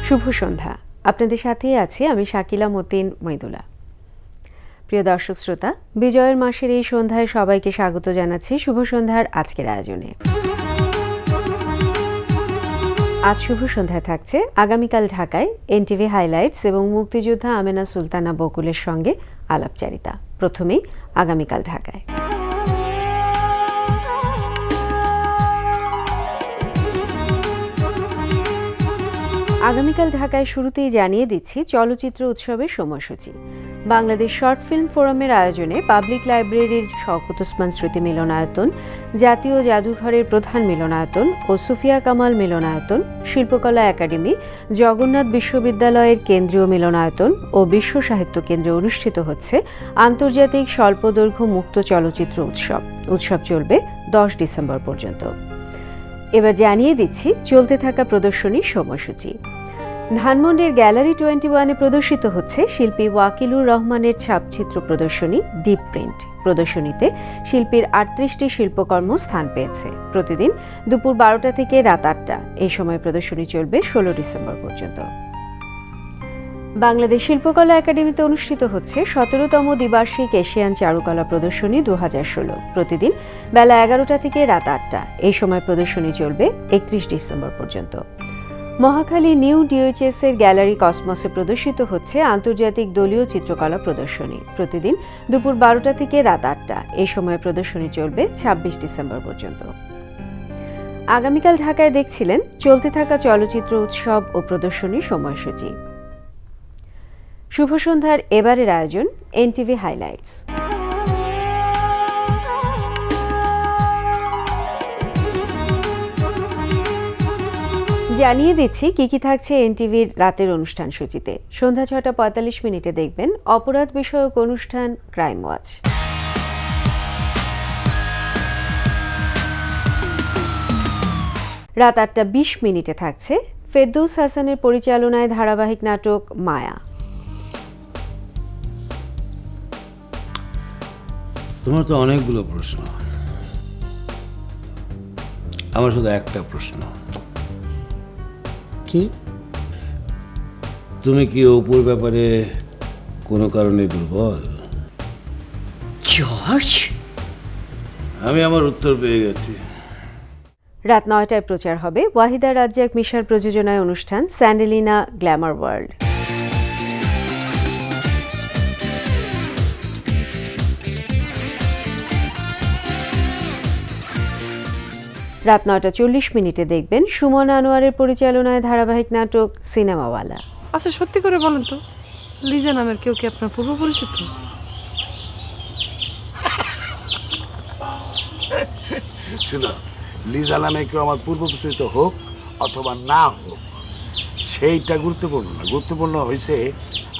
শুভ সন্ধ্যা। আপনাদের সাথেই আছি আমি শাকিলা মতিন মৃদুলা। প্রিয় দর্শক শ্রোতা, বিজয়ের মাসের এই সন্ধ্যায় সবাইকে স্বাগত জানাচ্ছি শুভ সন্ধ্যার আজকের আয়োজনে। আজ শুভ সন্ধ্যায় থাকছে আগামীকাল ঢাকায় এনটিভি হাইলাইটস এবং মুক্তিযোদ্ধা আমেনা সুলতানা বকুলের সঙ্গে আলাপচারিতা। প্রথমেই আগামীকাল ঢাকায়। আগামীকাল ঢাকায় শুরুতেই জানিয়ে দিচ্ছি চলচ্চিত্র উৎসবের সময়সূচি। বাংলাদেশ শর্ট ফিল্ম ফোরামের আয়োজনে পাবলিক লাইব্রেরির শওকত ওসমান স্মৃতি মিলনায়তন, জাতীয় জাদুঘরের প্রধান মিলনায়তন ও সুফিয়া কামাল মিলনায়তন, শিল্পকলা একাডেমি, জগন্নাথ বিশ্ববিদ্যালয়ের কেন্দ্রীয় মিলনায়তন ও বিশ্ব সাহিত্য কেন্দ্রে অনুষ্ঠিত হচ্ছে আন্তর্জাতিক স্বল্পদৈর্ঘ্য মুক্ত চলচ্চিত্র উৎসব। উৎসব চলবে 10 ডিসেম্বর পর্যন্ত। এবার জানিয়ে দিচ্ছি চলতে থাকা প্রদর্শনীর সময়সূচি। ধানমন্ডির গ্যালারি 21-এ প্রদর্শিত হচ্ছে শিল্পী ওয়াকিলুর রহমানের ছাপচিত্র প্রদর্শনী ডিপ প্রিন্ট। প্রদর্শনীতে শিল্পীর 38টি শিল্পকর্ম স্থান পেয়েছে। প্রতিদিন দুপুর 12টা থেকে রাত 8টা এই সময় প্রদর্শনী চলবে 16 ডিসেম্বর পর্যন্ত। বাংলাদেশ শিল্পকলা একাডেমিতে অনুষ্ঠিত হচ্ছে 17তম দ্বিবার্ষিক এশিয়ান চারুকলা প্রদর্শনী 2016। প্রতিদিন বেলা 11টা থেকে রাত 8টা এই সময় প্রদর্শনী চলবে 31 ডিসেম্বর পর্যন্ত। মহাখালী নিউ ডিওএইচএস এর গ্যালারি কসমসে প্রদর্শিত হচ্ছে আন্তর্জাতিক দলীয় চিত্রকলা প্রদর্শনী। প্রতিদিন দুপুর 12টা থেকে রাত 8টা এই সময় প্রদর্শনী চলবে 26 ডিসেম্বর পর্যন্ত। আগামীকাল ঢাকায় দেখছিলেন চলতে থাকা চলচ্চিত্র উৎসব ও প্রদর্শনীর সময়সূচি। শুভ সন্ধ্যার এবারের আয়োজন এনটিভি হাইলাইটস। জানিয়ে দিচ্ছি কি কি থাকছে এনটিভির রাতের অনুষ্ঠান সূচিতে। সন্ধ্যা 6:45 দেখবেন অপরাধ বিষয়ক অনুষ্ঠান ক্রাইম ওয়াচ। রাত 8:20 থাকছে ফেরদৌস হাসানের পরিচালনায় ধারাবাহিক নাটক মায়া। তোমার তো অনেকগুলো প্রশ্ন, আমার শুধু একটা প্রশ্ন। কি? তুমি কি অপুর ব্যাপারে কোনো কারণে দুর্বল? জর্জ, আমি আমার উত্তর পেয়ে গেছি। রাত 9টায় প্রচার হবে ওয়াহিদা রাজ্জাক মিশার প্রযোজনায় অনুষ্ঠান স্যান্ডেলিনা গ্ল্যামার ওয়ার্ল্ড। রাত 9:40 দেখবেন সুমন আনোয়ারের পরিচালনায় ধারাবাহিক নাটক সিনেমাওয়ালা। আচ্ছা, সত্যি করে বলেন তো, লিজা নামের কেউ কি আপনার পূর্ব পরিচিত? শুনো, লিজা নামে কেউ আমার পূর্ব পরিচিত হোক অথবা না হোক সেইটা গুরুত্বপূর্ণ না। গুরুত্বপূর্ণ হয়েছে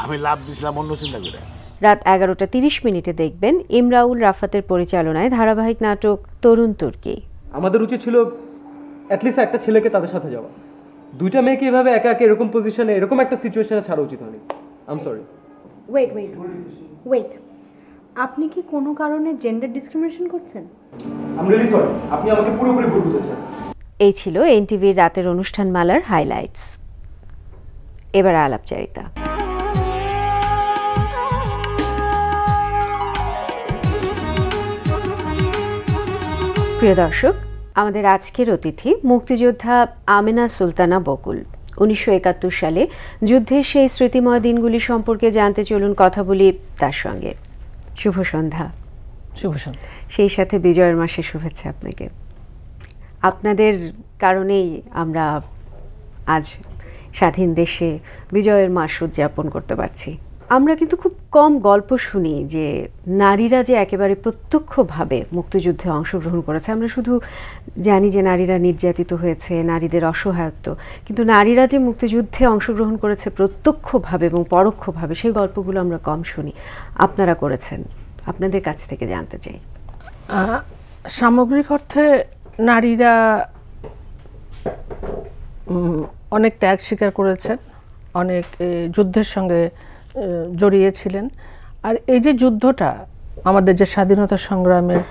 আমি লাভ দিয়েছিলাম অন্য চিন্তা করে। রাত 11:30 দেখবেন ইমরাউল রাফাতের পরিচালনায় ধারাবাহিক নাটক তরুণ তুর্কি। আমাদের উচিত ছিল অ্যাটলিস্ট একটা ছেলেকে তাদের সাথে যাওয়া। দুইটা মেয়েকে এভাবে একা একা এরকম পজিশনে, এরকম একটা সিচুয়েশনে ছাড়া উচিত হয়নি। I am sorry. ওয়েট, আপনি কি কোনো কারণে জেন্ডার ডিসক্রিমিনেশন করছেন? আই এম রিয়েলি সরি, আপনি আমাকে পুরোপুরি ভুল বুঝেছেন। এই ছিল এনটিভির রাতের অনুষ্ঠান মালার হাইলাইটস। এবার আলাপচারিতা। প্রিয় দর্শক, আমাদের আজকের অতিথি মুক্তিযোদ্ধা আমেনা সুলতানা বকুল। 1971 সালে যুদ্ধের সেই স্মৃতিময় দিনগুলি সম্পর্কে জানতে চলুন কথা বলি তার সঙ্গে। শুভ সন্ধ্যা। শুভ সন্ধ্যা। সেই সাথে বিজয়ের মাসের শুভেচ্ছা আপনাকে। আপনাদের কারণেই আমরা আজ স্বাধীন দেশে বিজয়ের মাস উদযাপন করতে পারছি। আমরা কিন্তু খুব কম গল্প শুনি যে নারীরা যে একেবারে প্রত্যক্ষভাবে মুক্তিযুদ্ধে অংশগ্রহণ করেছে। আমরা শুধু জানি যে নারীরা নির্যাতিত হয়েছে, নারীদের অসহায়ত্ব, কিন্তু নারীরা যে মুক্তিযুদ্ধে অংশগ্রহণ করেছে প্রত্যক্ষভাবে এবং পরোক্ষভাবে সেই গল্পগুলো আমরা কম শুনি। আপনারা করেছেন, আপনাদের কাছ থেকে জানতে চাই। সামগ্রিক অর্থে নারীরা অনেক ত্যাগ স্বীকার করেছেন, অনেক যুদ্ধের সঙ্গে জড়িয়েছিলেন। আর এই যে যুদ্ধটা, আমাদের যে স্বাধীনতা সংগ্রামের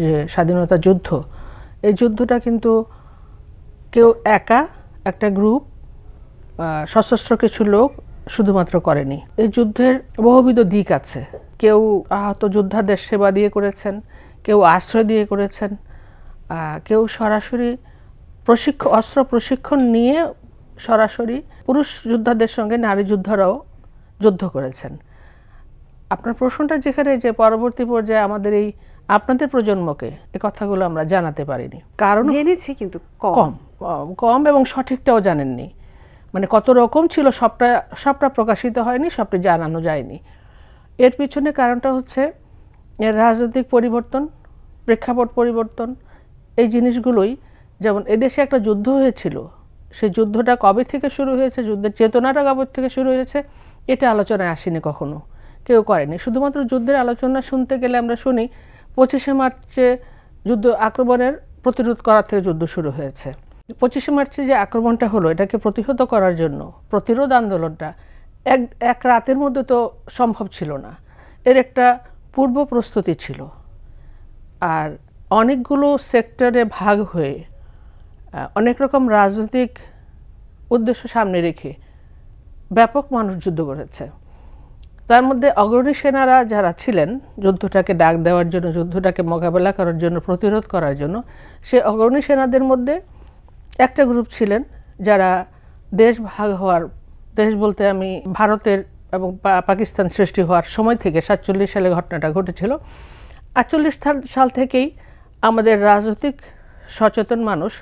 যে স্বাধীনতা যুদ্ধ, এই যুদ্ধটা কিন্তু কেউ একা, একটা গ্রুপ সশস্ত্র কিছু লোক শুধুমাত্র করেনি। এই যুদ্ধের বহুবিধ দিক আছে। কেউ আহত যোদ্ধাদের সেবা দিয়ে করেছেন, কেউ আশ্রয় দিয়ে করেছেন, কেউ সরাসরি অস্ত্র প্রশিক্ষণ নিয়ে সরাসরি পুরুষ যোদ্ধাদের সঙ্গে নারী যোদ্ধারাও যুদ্ধ করেছেন। আপনার প্রশ্নটা যেখানে যে পরবর্তী পর্যায়ে আমাদের এই আপনাদের প্রজন্মকে এই কথাগুলো আমরা জানাতে পারিনি, কারণ জেনেছি কিন্তু কম এবং সঠিকটাও জানেননি। মানে কত রকম ছিল সবটা প্রকাশিত হয়নি, সবটা জানানো যায়নি। এর পিছনে কারণটা হচ্ছে রাজনৈতিক পরিবর্তন, প্রেক্ষাপট পরিবর্তন, এই জিনিসগুলোই। যেমন এদেশে একটা যুদ্ধ হয়েছিল, সেই যুদ্ধটা কবে থেকে শুরু হয়েছে, যুদ্ধের চেতনাটা কবে থেকে শুরু হয়েছে, এটা আলোচনায় আসেনি, কখনো কেউ করেনি। শুধুমাত্র যুদ্ধের আলোচনা শুনতে গেলে আমরা শুনি 25শে মার্চে যুদ্ধ আক্রমণের প্রতিরোধ করার থেকে যুদ্ধ শুরু হয়েছে। 25শে মার্চে যে আক্রমণটা হলো, এটাকে প্রতিহত করার জন্য প্রতিরোধ আন্দোলনটা এক রাতের মধ্যে তো সম্ভব ছিল না। এর একটা পূর্ব প্রস্তুতি ছিল, আর অনেকগুলো সেক্টরে ভাগ হয়ে অনেক রকম রাজনৈতিক উদ্দেশ্য সামনে রেখে ব্যাপক মানুষ যুদ্ধ করেছে। তার মধ্যে অগ্রণী সেনারা যারা ছিলেন যুদ্ধটাকে ডাক দেওয়ার জন্য, যুদ্ধটাকে মোকাবেলা করার জন্য, প্রতিরোধ করার জন্য, সেই অগ্রণী সেনাদের মধ্যে একটা গ্রুপ ছিলেন যারা দেশ ভাগ হওয়ার, দেশ বলতে আমি ভারতের এবং পাকিস্তান সৃষ্টি হওয়ার সময় থেকে 47 সালে ঘটনাটা ঘটেছিল। 48 সাল থেকেই আমাদের রাজনৈতিক সচেতন মানুষ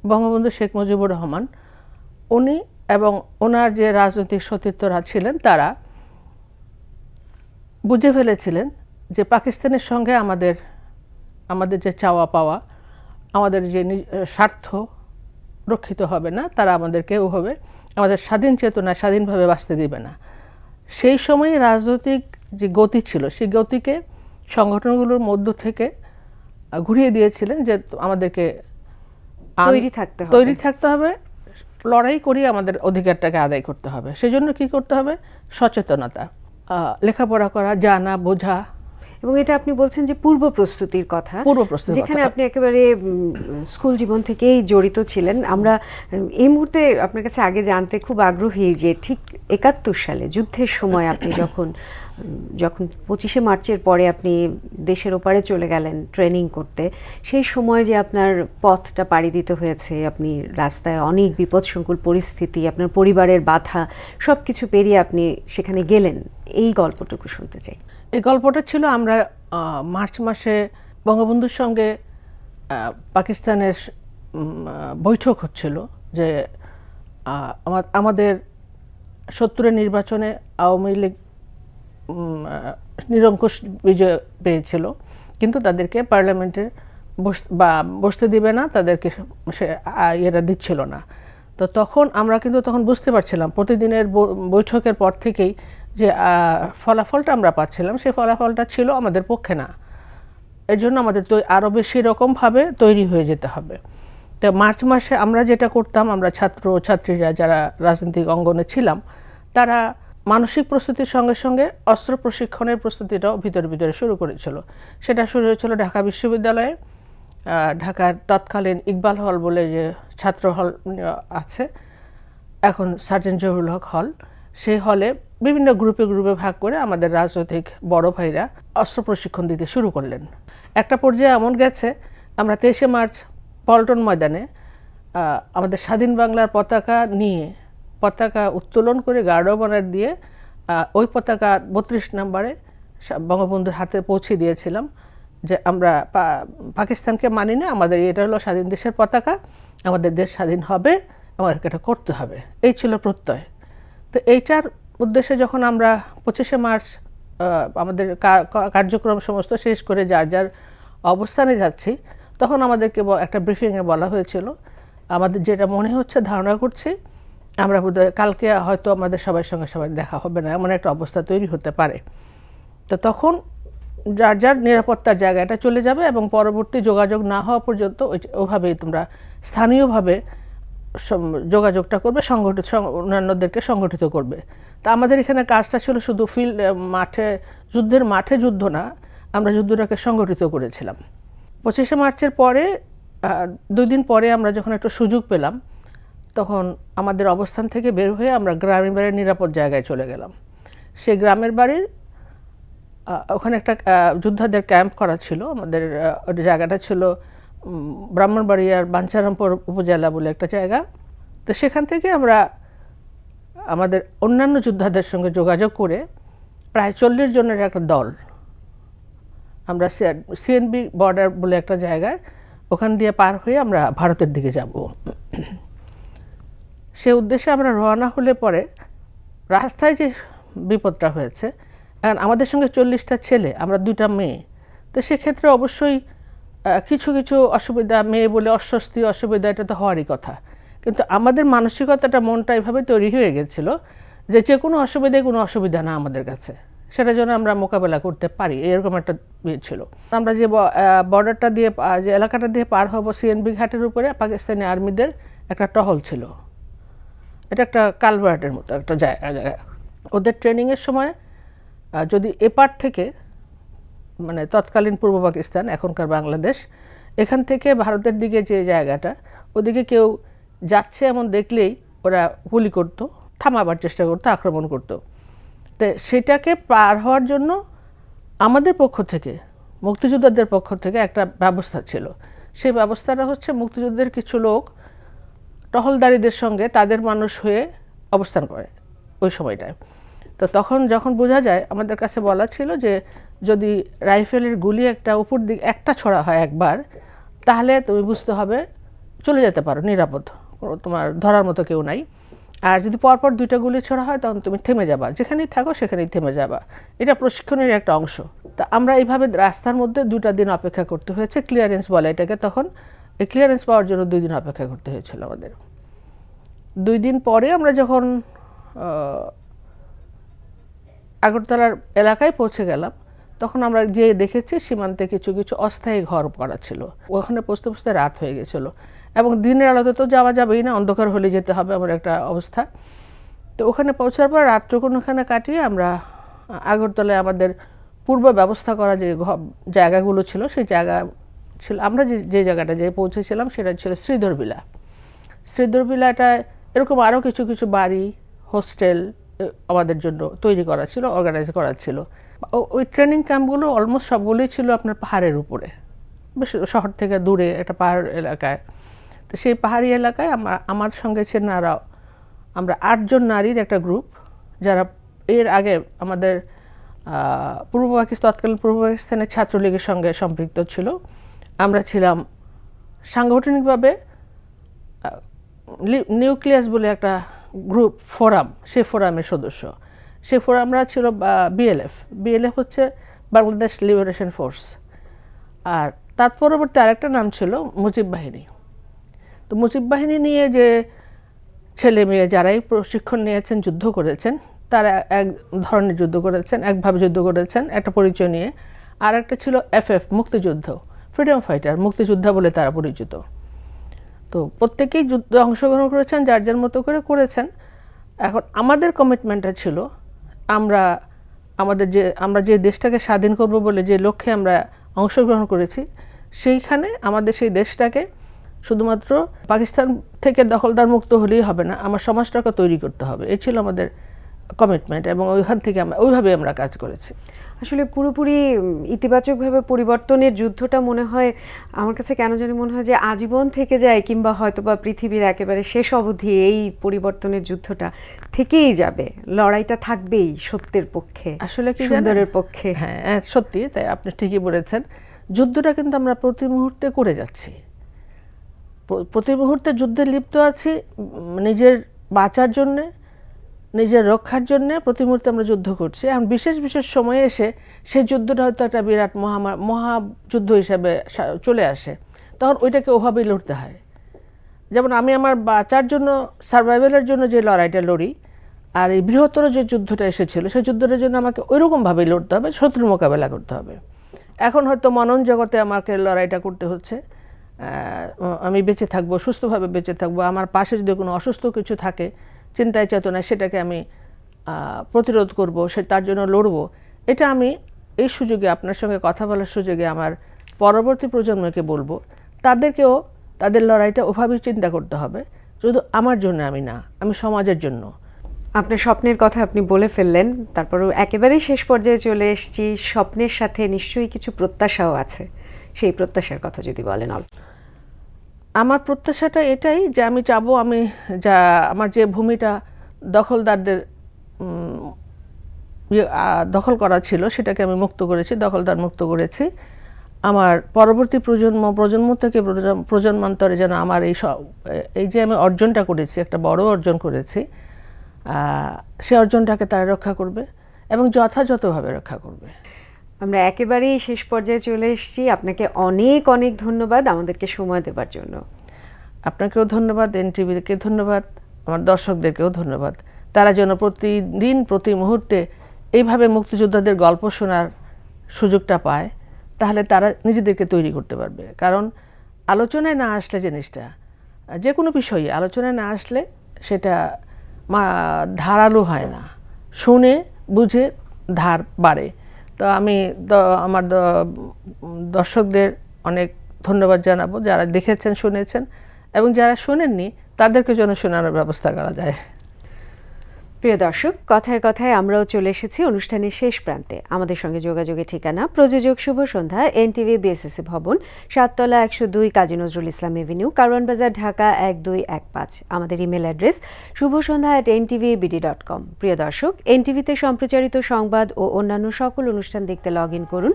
বঙ্গবন্ধু শেখ মুজিবুর রহমান, উনি এবং ওনার যে রাজনৈতিক সতীর্থরা ছিলেন, তারা বুঝে ফেলেছিলেন যে পাকিস্তানের সঙ্গে আমাদের যে চাওয়া পাওয়া, আমাদের যে স্বার্থ রক্ষিত হবে না, তারা আমাদেরকে ওভাবে আমাদের স্বাধীন চেতনায় স্বাধীনভাবে বাঁচতে দিবে না। সেই সময় রাজনৈতিক যে গতি ছিল, সেই গতিকে সংগঠনগুলোর মধ্য থেকে ঘুরিয়ে দিয়েছিলেন যে আমাদেরকে তৈরি থাকতে হবে, লড়াই করি আমাদের অধিকারটাকে আদায় করতে হবে। সেজন্য কি করতে হবে? সচেতনতা, লেখাপড়া করা, জানা বোঝা। এবং এটা আপনি বলছেন যে পূর্ব প্রস্তুতির কথা, যেখানে আপনি একেবারে স্কুল জীবন থেকেই জড়িত ছিলেন। আমরা এই মুহূর্তে আপনার কাছে আগে জানতে খুব আগ্রহী যে ঠিক 71 সালে যুদ্ধের সময় আপনি যখন 25শে মার্চের পরে আপনি দেশের ওপারে চলে গেলেন ট্রেনিং করতে, সেই সময় যে আপনার পথটা পাড়ি দিতে হয়েছে, আপনি রাস্তায় অনেক বিপদসংকুল পরিস্থিতি, আপনার পরিবারের বাধা, সব কিছু পেরিয়ে আপনি সেখানে গেলেন, এই গল্পটুকু শুনতে চাই। এই গল্পটা ছিল আমরা মার্চ মাসে বঙ্গবন্ধুর সঙ্গে পাকিস্তানের বৈঠক হচ্ছিল যে আমাদের 70-এর নির্বাচনে আওয়ামী লীগ নিরঙ্কুশ বিজয় পেয়েছিল, কিন্তু তাদেরকে পার্লামেন্টে বসতে দিবে না, তাদেরকে এরা দিচ্ছিল না। তো তখন আমরা কিন্তু তখন বুঝতে পারছিলাম প্রতিদিনের বৈঠকের পর থেকেই যে ফলাফলটা আমরা পাচ্ছিলাম, সেই ফলাফলটা ছিল আমাদের পক্ষে না। এর জন্য আমাদের আরও বেশি রকমভাবে তৈরি হয়ে যেতে হবে। তো মার্চ মাসে আমরা যেটা করতাম, আমরা ছাত্রীরা যারা রাজনৈতিক অঙ্গনে ছিলাম, তারা মানসিক প্রস্তুতির সঙ্গে সঙ্গে অস্ত্র প্রশিক্ষণের প্রস্তুতিটাও ভিতরে শুরু করেছিল। সেটা শুরু হয়েছিল ঢাকা বিশ্ববিদ্যালয়ে, ঢাকার তৎকালীন ইকবাল হল বলে যে ছাত্র হল আছে, এখন সার্জেন্ট জহুরুল হক হল, সেই হলে বিভিন্ন গ্রুপে ভাগ করে আমাদের রাজনৈতিক বড় ভাইরা অস্ত্র প্রশিক্ষণ দিতে শুরু করলেন। একটা পর্যায়ে এমন গেছে, আমরা 23শে মার্চ পল্টন ময়দানে আমাদের স্বাধীন বাংলার পতাকা উত্তোলন করে গার্ড অব অনার দিয়ে ওই পতাকা 32 নম্বরে বঙ্গবন্ধুর হাতে পৌঁছে দিয়েছিলাম যে আমরা পাকিস্তানকে মানি না, আমাদের এটা হলো স্বাধীন দেশের পতাকা, আমাদের দেশ স্বাধীন হবে, আমাদেরকে এটা করতে হবে, এই ছিল প্রত্যয়। তো এইটার উদ্দেশ্যে যখন আমরা 25শে মার্চ আমাদের কার্যক্রম সমস্ত শেষ করে যার অবস্থানে যাচ্ছি, তখন আমাদেরকে একটা ব্রিফিংয়ে বলা হয়েছিল, আমাদের যেটা মনে হচ্ছে, ধারণা করছি, আমরা বোধহয় কালকে হয়তো আমাদের সবার সঙ্গে দেখা হবে না, এমন একটা অবস্থা তৈরি হতে পারে। তো তখন যার নিরাপত্তার জায়গাটা চলে যাবে এবং পরবর্তী যোগাযোগ না হওয়া পর্যন্ত ওইভাবেই তোমরা স্থানীয়ভাবে যোগাযোগটা করবে, অন্যান্যদেরকে সংগঠিত করবে। তা আমাদের এখানে কাজটা ছিল শুধু যুদ্ধের মাঠে যুদ্ধ না, আমরা যুদ্ধটাকে সংগঠিত করেছিলাম। 25শে মার্চের পরে 2 দিন পরে আমরা যখন একটা সুযোগ পেলাম, তখন আমাদের অবস্থান থেকে বের হয়ে আমরা গ্রামের বাড়ির নিরাপদ জায়গায় চলে গেলাম। সেই গ্রামের বাড়ির ওখানে একটা যোদ্ধাদের ক্যাম্প করা ছিল। আমাদের জায়গাটা ছিল ব্রাহ্মণবাড়িয়ার বাঞ্ছারামপুর উপজেলা বলে একটা জায়গা। তো সেখান থেকে আমরা আমাদের অন্যান্য যোদ্ধাদের সঙ্গে যোগাযোগ করে প্রায় 40 জনের একটা দল আমরা সিএনবি বর্ডার বলে একটা জায়গায় ওখান দিয়ে পার হয়ে আমরা ভারতের দিকে যাব। সে উদ্দেশ্যে আমরা রওনা হলে পরে রাস্তায় যে বিপদটা হয়েছে, কারণ আমাদের সঙ্গে 40টা ছেলে, আমরা 2টা মেয়ে, তো সেক্ষেত্রে অবশ্যই কিছু কিছু অসুবিধা, মেয়ে বলে অস্বস্তি অসুবিধা এটা তো হওয়ারই কথা। কিন্তু আমাদের মানসিকতাটা মনটা এভাবে তৈরি হয়ে গেছিল যে যে কোনো অসুবিধায় কোনো অসুবিধা না আমাদের কাছে, সেটা যেন আমরা মোকাবেলা করতে পারি, এরকম একটা ইয়ে ছিল। আমরা যে বর্ডারটা দিয়ে যে এলাকাটা দিয়ে পার হব সিএনবি ঘাটের উপরে পাকিস্তানি আর্মিদের একটা টহল ছিল। এটা একটা কালভার্টের মতো একটা জায়গা। ওদের ট্রেনিংয়ের সময় যদি এপার থেকে মানে তৎকালীন পূর্ব পাকিস্তান এখনকার বাংলাদেশ, এখান থেকে ভারতের দিকে যে জায়গাটা ওদিকে কেউ যাচ্ছে এমন দেখলেই ওরা গুলি করতো, থামাবার চেষ্টা করতো, আক্রমণ করতো। তো সেটাকে পার হওয়ার জন্য আমাদের পক্ষ থেকে, মুক্তিযোদ্ধাদের পক্ষ থেকে একটা ব্যবস্থা ছিল। সেই ব্যবস্থাটা হচ্ছে মুক্তিযুদ্ধের কিছু লোক টহলদারিদের সঙ্গে তাদের মানুষ হয়ে অবস্থান করে ওই সময়টায়। তো তখন যখন বোঝা যায়, আমাদের কাছে বলা ছিল যে যদি রাইফেলের গুলি একটা উপর দিকে একটা ছোড়া হয় একবার, তাহলে তুমি বুঝতে হবে চলে যেতে পারো, নিরাপদ, তোমার ধরার মতো কেউ নাই। আর যদি পরপর 2টা গুলি ছোড়া হয় তখন তুমি থেমে যাবা, যেখানেই থাকো সেখানেই থেমে যাবা। এটা প্রশিক্ষণের একটা অংশ। তা আমরা এইভাবে রাস্তার মধ্যে 2টা দিন অপেক্ষা করতে হয়েছে, ক্লিয়ারেন্স বলে এটাকে। তখন এই ক্লিয়ারেন্স পাওয়ার জন্য 2 দিন অপেক্ষা করতে হয়েছিল আমাদের। 2 দিন পরে আমরা যখন আগরতলার এলাকায় পৌঁছে গেলাম, তখন আমরা যে দেখেছি সীমান্তে কিছু কিছু অস্থায়ী ঘর করা ছিল। ওখানে পৌঁছতে পৌঁছতে রাত হয়ে গেছিলো, এবং দিনের আলোতে তো যাওয়া যাবেই না, অন্ধকার হলে যেতে হবে, আমার একটা অবস্থা। তো ওখানে পৌঁছার পর রাত্রক্ষণ ওখানে কাটিয়ে আমরা আগরতলায় আমাদের পূর্ব ব্যবস্থা করা যে জায়গাগুলো ছিল, সেই জায়গা ছিল, আমরা যে জায়গাটা যে পৌঁছেছিলাম সেটা ছিল শ্রীধরবিলা। শ্রীধরবিলাটায় এরকম আরও কিছু কিছু বাড়ি, হোস্টেল আমাদের জন্য তৈরি করা ছিল, অর্গানাইজ করা ছিল। ওই ট্রেনিং ক্যাম্পগুলো অলমোস্ট সবগুলোই ছিল আপনার পাহাড়ের উপরে, বেশ শহর থেকে দূরে একটা পাহাড় এলাকায়। তো সেই পাহাড়ি এলাকায় আমার সঙ্গে ছিলেন আরও আমরা 8 জন নারীর একটা গ্রুপ, যারা এর আগে আমাদের তৎকালীন পূর্ব পাকিস্তানের ছাত্রলীগের সঙ্গে সম্পৃক্ত ছিল। আমরা ছিলাম সাংগঠনিকভাবে নিউক্লিয়াস বলে একটা গ্রুপ, ফোরাম, সেই ফোরামের সদস্য। সেই ফোরামরা ছিল বিএলএফ হচ্ছে বাংলাদেশ লিবারেশন ফোর্স, আর তার পরবর্তী আরেকটা নাম ছিল মুজিব বাহিনী। তো মুজিব বাহিনী নিয়ে যে ছেলে মেয়ে যারাই প্রশিক্ষণ নিয়েছেন, যুদ্ধ করেছেন, তারা এক ধরনের যুদ্ধ করেছেন, একভাবে যুদ্ধ করেছেন একটা পরিচয় নিয়ে। আর একটা ছিল এফএফ, মুক্তিযুদ্ধ, ফ্রিডম ফাইটার, মুক্তিযোদ্ধা বলে তারা পরিচিত। তো প্রত্যেকেই যুদ্ধে অংশগ্রহণ করেছেন, যার যার মতো করে করেছেন। এখন আমাদের কমিটমেন্টটা ছিল আমরা যে দেশটাকে স্বাধীন করব বলে যে লক্ষ্যে আমরা অংশগ্রহণ করেছি, সেইখানে আমাদের সেই দেশটাকে শুধুমাত্র পাকিস্তান থেকে দখলদার মুক্ত হলেই হবে না, আমার সমাজটাকে তৈরি করতে হবে। এই ছিল আমাদের কমিটমেন্ট, এবং ওইখান থেকে ওইভাবে আমরা কাজ করেছি। আসলে পুরোপুরি ইতিবাচকভাবে পরিবর্তনের যুদ্ধটা মনে হয় আমার কাছে কেন জানি মনে হয় যে আজীবন থেকে যায়, কিংবা হয়তোবা পৃথিবীর একেবারে শেষ অবধি এই পরিবর্তনের যুদ্ধটা থেকেই যাবে, লড়াইটা থাকবেই সত্যের পক্ষে, আসলে কি সুন্দরের পক্ষে। হ্যাঁ সত্যি তাই, আপনি ঠিকই বলেছেন। যুদ্ধটা কিন্তু আমরা প্রতি মুহূর্তে করে যাচ্ছি, প্রতি মুহূর্তে যুদ্ধে লিপ্ত আছি, নিজের বাঁচার জন্যে, নিজের রক্ষার জন্য প্রতি মুহূর্তে আমরা যুদ্ধ করছি। এখন বিশেষ বিশেষ সময়ে এসে সেই যুদ্ধটা হয়তো একটা বিরাট মহাযুদ্ধ হিসাবে চলে আসে, তখন ওইটাকে ওভাবেই লড়তে হয়। যেমন আমি আমার বাঁচার জন্য, সার্ভাইভালের জন্য যে লড়াইটা লড়ি, আর এই বৃহত্তর যে যুদ্ধটা এসেছিল সেই যুদ্ধটার জন্য আমাকে ওইরকমভাবেই লড়তে হবে, শত্রুর মোকাবেলা করতে হবে। এখন হয়তো মনন জগতে আমাকে লড়াইটা করতে হচ্ছে, আমি বেঁচে থাকবো, সুস্থভাবে বেঁচে থাকবো, আমার পাশে যদি কোনো অসুস্থ কিছু থাকে, চিন্তায় চেতনায় সেটাকে আমি প্রতিরোধ করব, তার জন্য লড়বো। এটা আমি এই সুযোগে, আপনার সঙ্গে কথা বলার সুযোগে আমার পরবর্তী প্রজন্মকে বলবো, তাদেরকেও তাদের লড়াইটা ওভাবেই চিন্তা করতে হবে। শুধু আমার জন্য আমি না, আমি সমাজের জন্য। আপনার স্বপ্নের কথা আপনি বলে ফেললেন, তারপরেও একেবারেই শেষ পর্যায়ে চলে এসেছি। স্বপ্নের সাথে নিশ্চয়ই কিছু প্রত্যাশাও আছে, সেই প্রত্যাশার কথা যদি বলেন। আমার প্রত্যাশাটা এটাই যে আমি চাবো আমি আমার যে ভূমিটা দখলদারদের দখল করা ছিল সেটাকে আমি মুক্ত করেছি, দখলদার মুক্ত করেছি। আমার পরবর্তী প্রজন্ম থেকে প্রজন্মান্তরে যেন আমার এই যে আমি অর্জনটা করেছি, একটা বড় অর্জন করেছি, সে অর্জনটাকে তারা রক্ষা করবে এবং যথাযথভাবে রক্ষা করবে। আমরা একেবারেই শেষ পর্যায়ে চলে এসেছি। আপনাকে অনেক অনেক ধন্যবাদ আমাদেরকে সময় দেওয়ার জন্য। আপনাকেও ধন্যবাদ, এনটিভিকে ধন্যবাদ, আমার দর্শকদেরকেও ধন্যবাদ। তারা যেন প্রতিদিন প্রতি মুহূর্তে এইভাবে মুক্তিযোদ্ধাদের গল্প শোনার সুযোগটা পায়, তাহলে তারা নিজেদেরকে তৈরি করতে পারবে। কারণ আলোচনায় না আসলে জিনিসটা, যে কোনো বিষয়ে আলোচনায় না আসলে সেটা ধারালো হয় না, শুনে বুঝে ধার বাড়ে। তো আমি আমার দর্শকদের অনেক ধন্যবাদ জানাবো, যারা দেখেছেন শুনেছেন, এবং যারা শোনেননি তাদেরকে যেন শোনানোর ব্যবস্থা করা যায়। প্রিয় দর্শক, কথায় কথায় আমরাও চলে এসেছি অনুষ্ঠানের শেষ প্রান্তে। আমাদের সঙ্গে যোগাযোগের ঠিকানা প্রযোজক শুভ সন্ধ্যা, এনটিভি বিএসএসসি ভবন, 7 তলা 102 কাজী নজরুল ইসলাম এভিনিউ, কারওয়ান বাজার, ঢাকা 1215। আমাদের ইমেল অ্যাড্রেস shubhosondha@ntvbd.com। প্রিয় দর্শক, এনটিভিতে সম্প্রচারিত সংবাদ ও অন্যান্য সকল অনুষ্ঠান দেখতে লগ ইন করুন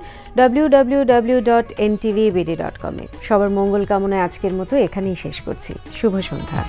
www.ntvbd.com। সবার মঙ্গল কামনায় আজকের মতো এখানেই শেষ করছি। শুভ সন্ধ্যা।